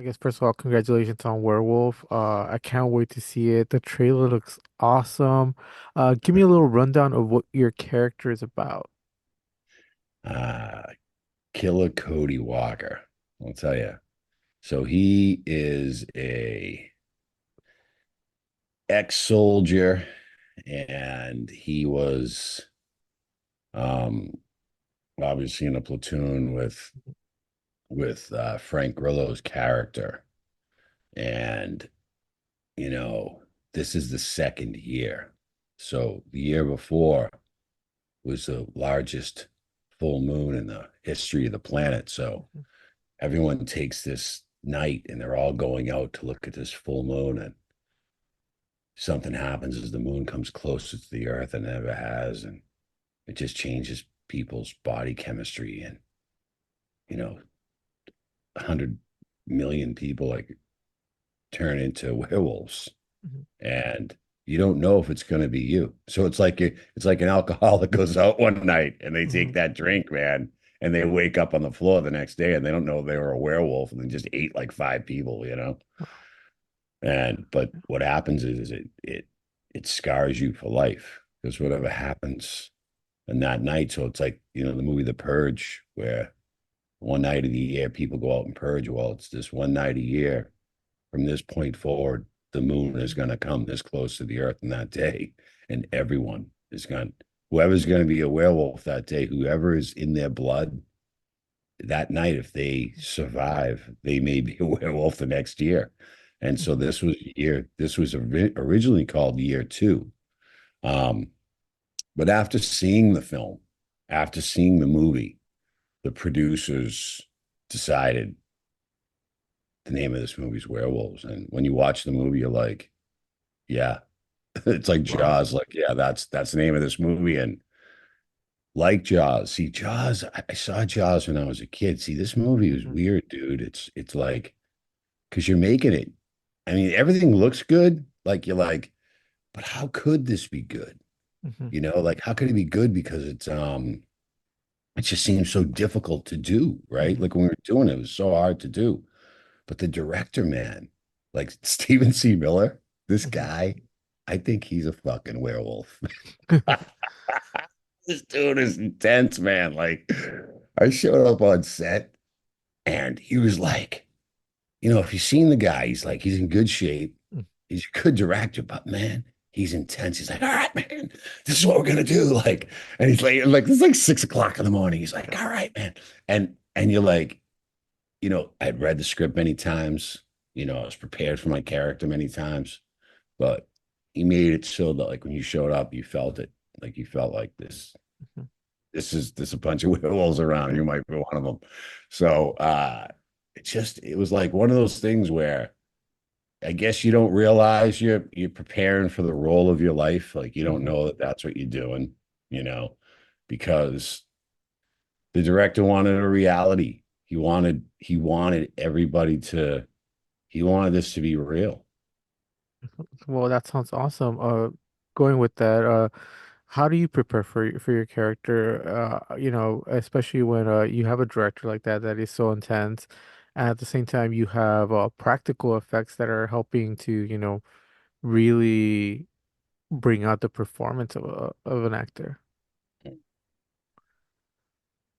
I guess first of all, congratulations on Werewolf. I can't wait to see it. The trailer looks awesome. Give me a little rundown of what your character is about. Uh, Killer Cody Walker. I'll tell you. So he is a ex-soldier, and he was um obviously in a platoon with Frank Grillo's character. And you know, this is the second year. So the year before was the largest full moon in the history of the planet. So Mhm. everyone takes this night and they're all going out to look at this full moon, and something happens as the moon comes closer to the earth than it ever has, and it just changes people's body chemistry. And 100 million people like turn into werewolves, Mhm. and you don't know if it's going to be you. So it's like an alcoholic goes out one night and they take Mhm. that drink, man, and they wake up on the floor the next day and they don't know they were a werewolf and they just ate like five people. And but what happens is it scars you for life, because whatever happens on that night. So it's like, the movie The Purge, where one night of the year people go out and purge. Well, it's this one night a year. From this point forward, the moon is going to come this close to the earth in that day, and everyone is going. Whoever's going to be a werewolf that day, whoever is in their blood that night, if they survive, they may be a werewolf the next year. And so Mhm. this was originally called year two. Um, but after seeing the film, after seeing the movie, the producers decided the name of this movie is Werewolves. And when you watch the movie, you're like, yeah, it's like Wow. Jaws. Like, yeah, that's the name of this movie. And like Jaws, see, Jaws, I saw Jaws when I was a kid. See, this movie is Mhm. weird, dude. It's like, because you're making it. I mean, everything looks good. Like, you're like, but how could this be good? Mhm. Like, how could it be good? Because it just seems so difficult to do, right? Mhm. Like when we were doing it, it was so hard to do. But the director, man, like Stephen C. Miller, this Mhm. guy, I think he's a fucking werewolf. This dude is intense, man. Like, I showed up on set and he was like, if you've seen the guy, he's like, he's in good shape. He's a good director, but man, he's intense. He's like, all right, man, this is what we're gonna do. Like, and he's like, it's like 6 o'clock in the morning. He's like, all right, man. And you're like, I'd read the script many times. I was prepared for my character many times, but he made it so that like when you showed up, you felt it. Like you felt like Mhm. this is a bunch of werewolves around, and you might be one of them. So it was like one of those things where I guess you don't realize you're preparing for the role of your life. Like you don't Mhm. know that that's what you're doing, you know, because the director wanted a reality. He wanted everybody to he wanted this to be real. Well, that sounds awesome. Going with that, how do you prepare for your character? Especially when you have a director like that is so intense, and at the same time you have practical effects that are helping to, really bring out the performance of an actor.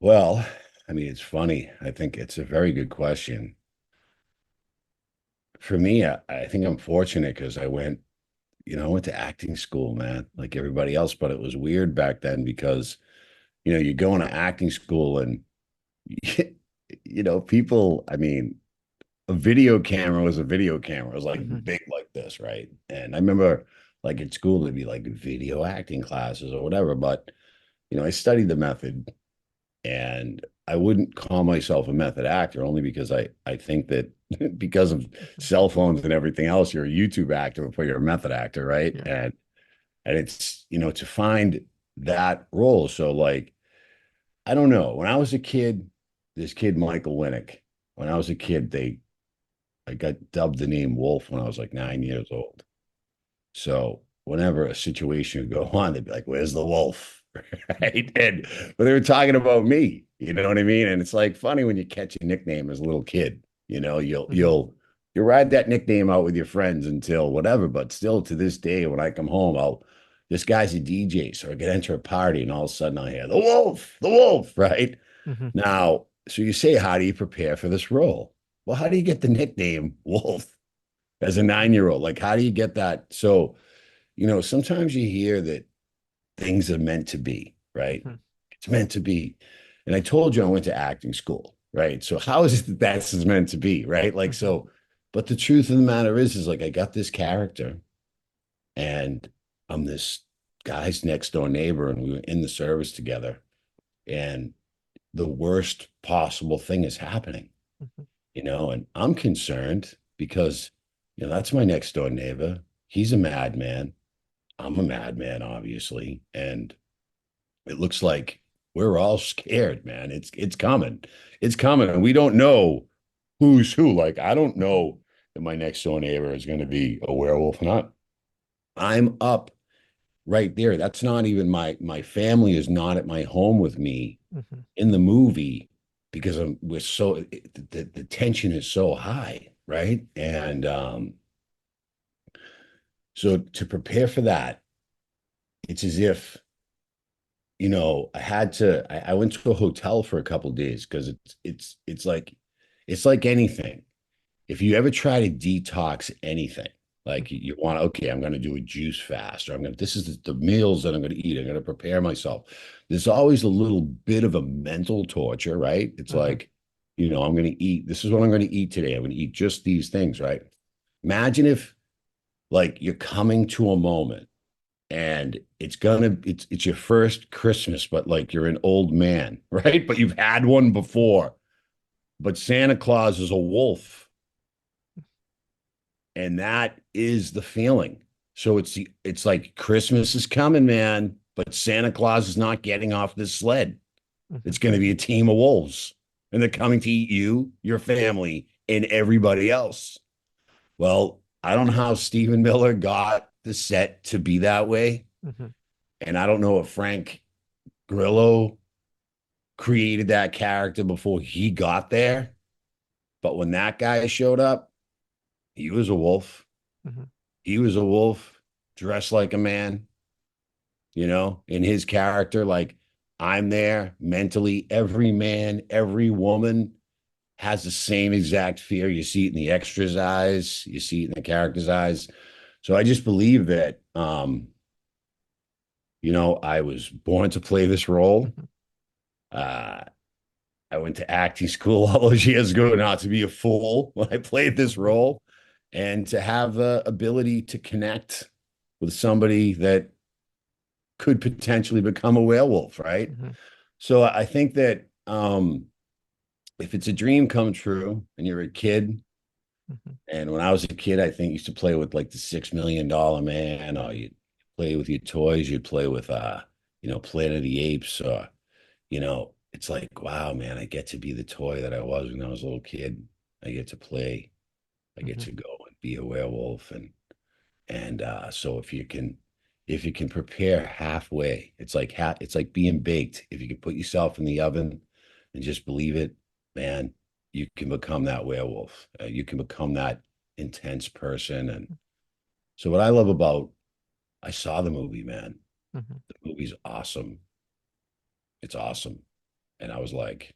Well, I mean, it's funny. I think it's a very good question. For me, I think I'm fortunate because I went to acting school, man, like everybody else, but it was weird back then because, you go into acting school and, people, I mean, a video camera was a video camera. It was like Hmm. big like this, right? And I remember like at school, there'd be like video acting classes or whatever, but, I studied the method. And I wouldn't call myself a method actor only because I think that because of cell phones and everything else, you're a YouTube actor before you're a method actor, right? Yeah. And it's, to find that role. So like, I don't know. When I was a kid, this kid Michael Winnick, when I was a kid, I got dubbed the name Wolf when I was like 9 years old. So whenever a situation would go on, they'd be like, "Where's the wolf?" Right? But they were talking about me. You know what I mean? And it's like funny when you catch a nickname as a little kid. You'll you ride that nickname out with your friends until whatever, but still to this day, when I come home, this guy's a DJ, so I get enter a party, and all of a sudden I hear the wolf, right? Hmm. Now, so you say, how do you prepare for this role? Well, how do you get the nickname Wolf as a 9-year-old? Like, how do you get that? So, sometimes you hear that things are meant to be, right? Hmm. It's meant to be. And I told you I went to acting school, right? So how is it that that's meant to be, right? Like, Hmm. so, but the truth of the matter is like I got this character and I'm this guy's next door neighbor and we were in the service together and the worst possible thing is happening, Hmm. and I'm concerned because, that's my next door neighbor. He's a madman. I'm a madman, obviously. And it looks like we're all scared, man. It's coming. It's coming. And we don't know who's who. Like, I don't Hmm. know that my next door neighbor is going to be a werewolf or not. I'm up right there. That's not even my family is not at my home with me Hmm. in the movie because we're so the tension is so high, right? And so to prepare for that, it's as if I went to a hotel for a couple of days because it's like anything. If you ever try to detox anything, like you want, okay, I'm going to do a juice fast, or this is the meals that I'm going to eat. I'm going to prepare myself. There's always a little bit of a mental torture, right? It's Hmm. like, I'm going to eat. This is what I'm going to eat today. I'm going to eat just these things, right? Imagine if like you're coming to a moment and it's your first Christmas, but like you're an old man, right? But you've had one before. But Santa Claus is a wolf, and that is the feeling. So it's like Christmas is coming, man, but Santa Claus is not getting off this sled. Hmm. It's going to be a team of wolves, and they're coming to eat you, your family, and everybody else. Well, I don't know how Stephen Miller got the set to be that way, Hmm. and I don't know if Frank Grillo created that character before he got there. But when that guy showed up, he was a wolf. Hmm. He was a wolf dressed like a man, in his character. Like, I'm there mentally. Every man, every woman has the same exact fear. You see it in the extras' eyes, you see it in the character's eyes. So I just believe that, I was born to play this role. Hmm. Uh, I went to acting school all those years ago not to be a fool when I played this Hmm. role and to have the ability to connect with somebody that could potentially become a werewolf, right? Hmm. So I think that if it's a dream come true and you're a kid, Hmm. and when I was a kid, I think you used to play with like the $6 million man, or you play with your toys, you'd play with Planet of the Apes, or it's like, wow, man, I get to be the toy that I was when I was a little kid. I get to play. I get Hmm. to go and be a werewolf. And so if you can prepare halfway, it's like being baked. If you can put yourself in the oven and just believe it, man, you can become that werewolf. You can become that intense person. And so what I love about I saw the movie, man. Hmm. The movie's awesome. It's awesome. And I was like,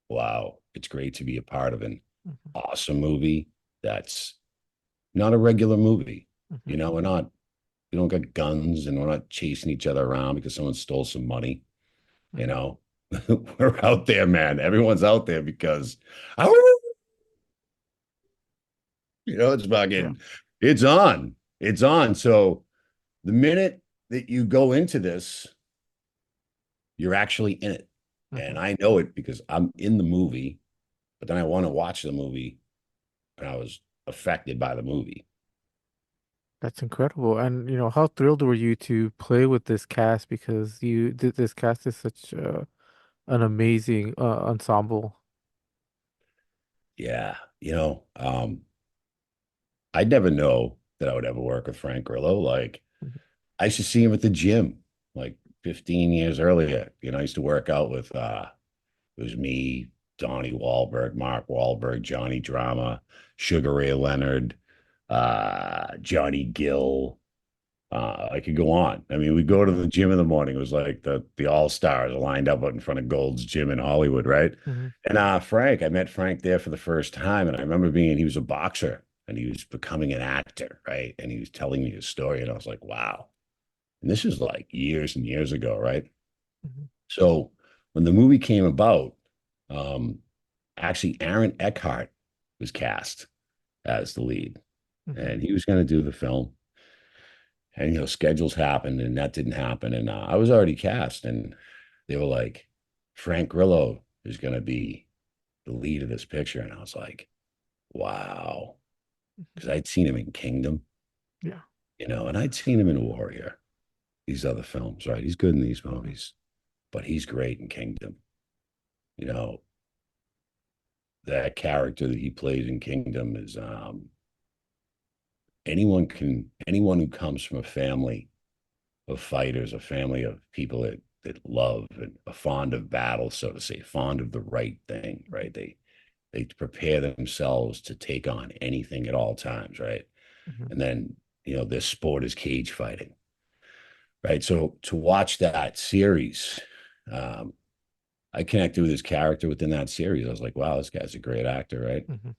wow, it's great to be a part of an Hmm. awesome movie that's not a regular movie. Hmm. We don't got guns and we're not chasing each other around because someone stole some money, you Hmm. know. We're out there, man. Everyone's out there because it's Yeah. fucking it's on. It's on. So the minute that you go into this, you're actually in it. Hmm. And I know it because I'm in the movie, but then I want to watch the movie and I was affected by the movie. That's incredible. And how thrilled were you to play with this cast because this cast is such an amazing ensemble. Yeah, I'd never know that I would ever work with Frank Grillo. Like, Mhm. I used to see him at the gym like 15 years earlier. I used to work out with it was me, Donnie Wahlberg, Mark Wahlberg, Johnny Drama, Sugar Ray Leonard, Johnny Gill. I could go on. I mean, we go to Mhm. the gym in the morning. It was like the all stars lined up out in front of Gold's Gym in Hollywood, right? Mhm. And Frank, I met Frank there for the first time, and I remember he was a boxer and he was becoming an actor, right? And he was telling me his story, and I was like, wow. And this is like years and years ago, right? Mhm. So when the movie came about, um, actually Aaron Eckhart was cast as the lead, Mhm. and he was going to do the film. And schedules happened, and that didn't happen. And I was already cast, and they were like, Frank Grillo is going to be the lead of this picture, and I was like, wow, because I'd seen him in Kingdom, Yeah. and I'd seen him in Warrior, these other films, right? He's good in these movies, but he's great in Kingdom. You know, that character that he plays in Kingdom is anyone who comes from a family of fighters, a family of people that love and are fond of battle, so to say, fond of the right thing, right? They prepare themselves to take on anything at all times, right? Mhm. And then their sport is cage fighting, right? So to watch that series, um, I connected with his character within that series. I was like, wow, this guy's a great actor, right? Mhm.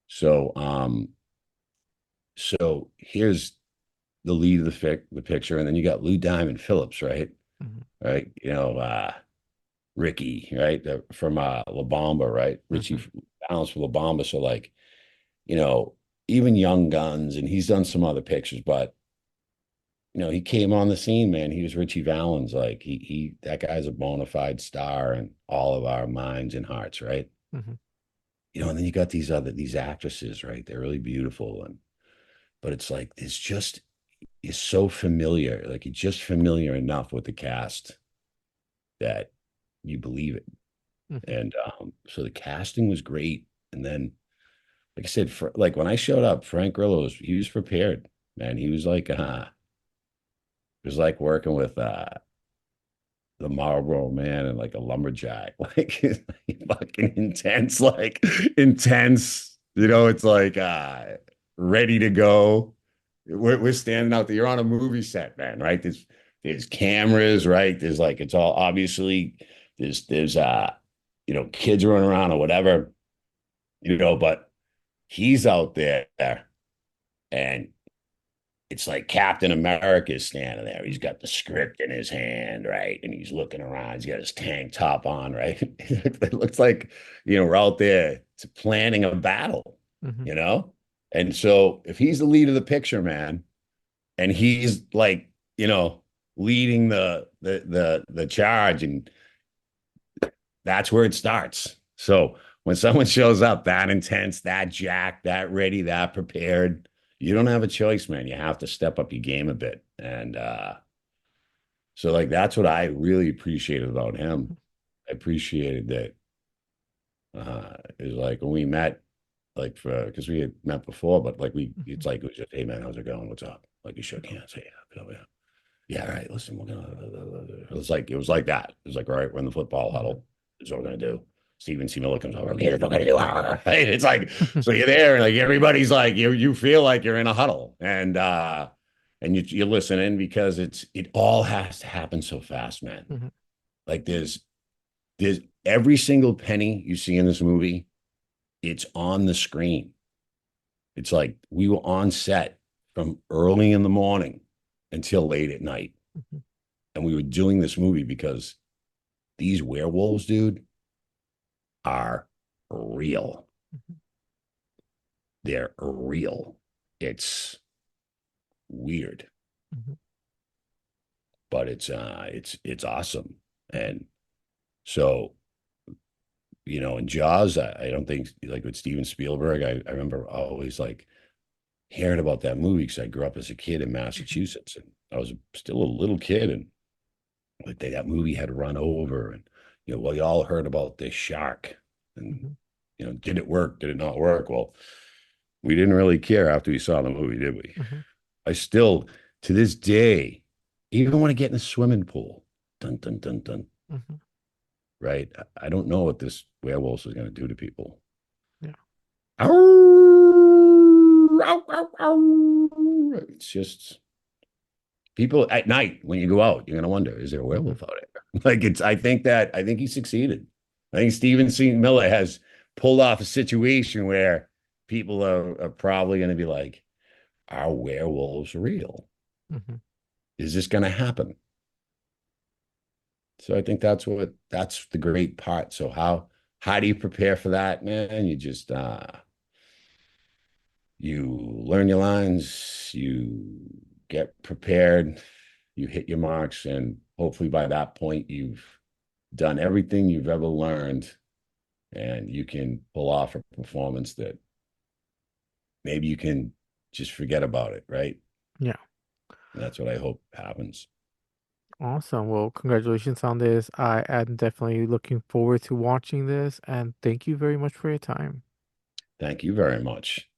So so here's the lead of the picture, and then you got Lou Diamond Phillips, right? Mhm. Right, Ricky, right, from La Bamba, right? Richie Mhm. Valens from La Bamba. So like, you know, even Young Guns, and he's done some other pictures, but he came on the scene, man. He was Richie Valens. Like he that guy's a bona fide star in all of our minds and hearts, right? Mhm. And then you got these actresses, right? They're really beautiful, but it's like it's just is so familiar. Like it's just familiar enough with the cast that you believe it. Mhm. And so the casting was great. And then, like I said, like when I showed up, Frank Grillo he was prepared, man. He was like, it was like working with the Marlboro Man and like a lumberjack, like fucking intense, like intense. It's like ready to go. We're standing out there. You're on a movie set, man, right? There's cameras, right? There's like it's all obviously there's kids running around or whatever, but he's out there and it's like Captain America is standing there. He's got the script in his hand, right? And he's looking around. He's got his tank top on, right? It looks like, we're out there planning a battle, Mhm. you know? And so if he's the lead of the picture, man, and he's like, leading the charge, and that's where it starts. So when someone shows up that intense, that jacked, that ready, that prepared, you don't have a choice, man. You have to step up your game a bit. And so like that's what I really appreciated about him. I appreciated that it was like when we met, like for because we had met before, but like it's Mhm. like it was just, hey man, how's it going? What's up? Like we shook hands. Hey, yeah. Yeah, all right. Listen, we're gonna. It was like that. It was like, all right, we're in the football Mhm. huddle. This is what we're gonna do. Steven C. Miller comes over. Okay, that's what we're gonna do. Right? It's like so you're there, and like everybody's like you feel like you're in a huddle, and you're listening because it all has to happen so fast, man. Mhm. Like there's every single penny you see in this movie, it's on the screen. It's like we were on set from early in the morning until late at night. Mhm. And we were doing this movie because these werewolves, dude, are real. Mhm. They're real. It's weird, Mhm. but it's awesome. And so, in Jaws, I don't think like with Steven Spielberg, I remember always like hearing about that movie because I grew up as a kid in Mhm. Massachusetts and I was still a little kid and like that movie had run over and well, you all heard about this shark and Mhm. did it work? Did it not work? Well, we didn't really care after we saw the movie, did we? Mhm. I still, to this day, even want to get in a swimming pool. Dun dun dun dun. Mhm. right? I don't know what this werewolf is going to do to people. Yeah. It's just people at night when you go out, you're going to wonder, is there a Hmm. werewolf out there? Like I think he succeeded. I think Steven C. Miller has pulled off a situation where people are probably going to be like, are werewolves real? Hmm. Is this going to happen? So I think that's the great part. So how do you prepare for that, man? You just you learn your lines, you get prepared, you hit your marks, and hopefully by that point you've done everything you've ever learned, and you can pull off a performance that maybe you can just forget about it, right? Yeah. And that's what I hope happens. Awesome. Well, congratulations on this. I am definitely looking forward to watching this, and thank you very much for your time. Thank you very much.